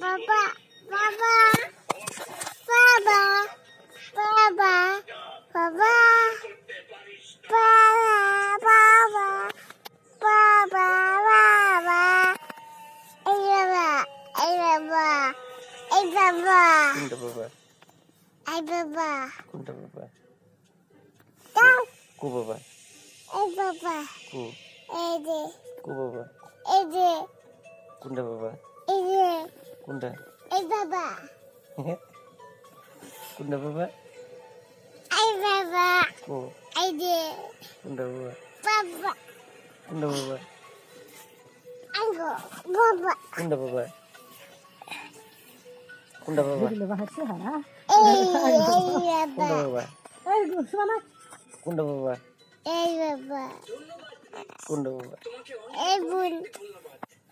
Baba, Baba, Baba, Baba, Baba, Baba, Baba, Baba, Baba, Ay Baba, Ay Baba, Ay Baba, কোনটা বাবা? Ay Baba, কো বাবা? Ay Baba, কো Ay de, কো বাবা? Ay de, কোনটা বাবা? Ay de, কোনটা? Ay Baba, কোনটা বাবা? Ay Baba, কো Ay de, কোনটা বাবা? Baba, কোনটা বাবা? Ay Baba, কোনটা বাবা? কোনটা বাবা? Ay কোনটা Baba, বাবা? কোনটা বাবা? Ay Baba, কোনটা বাবা? Ay Bun,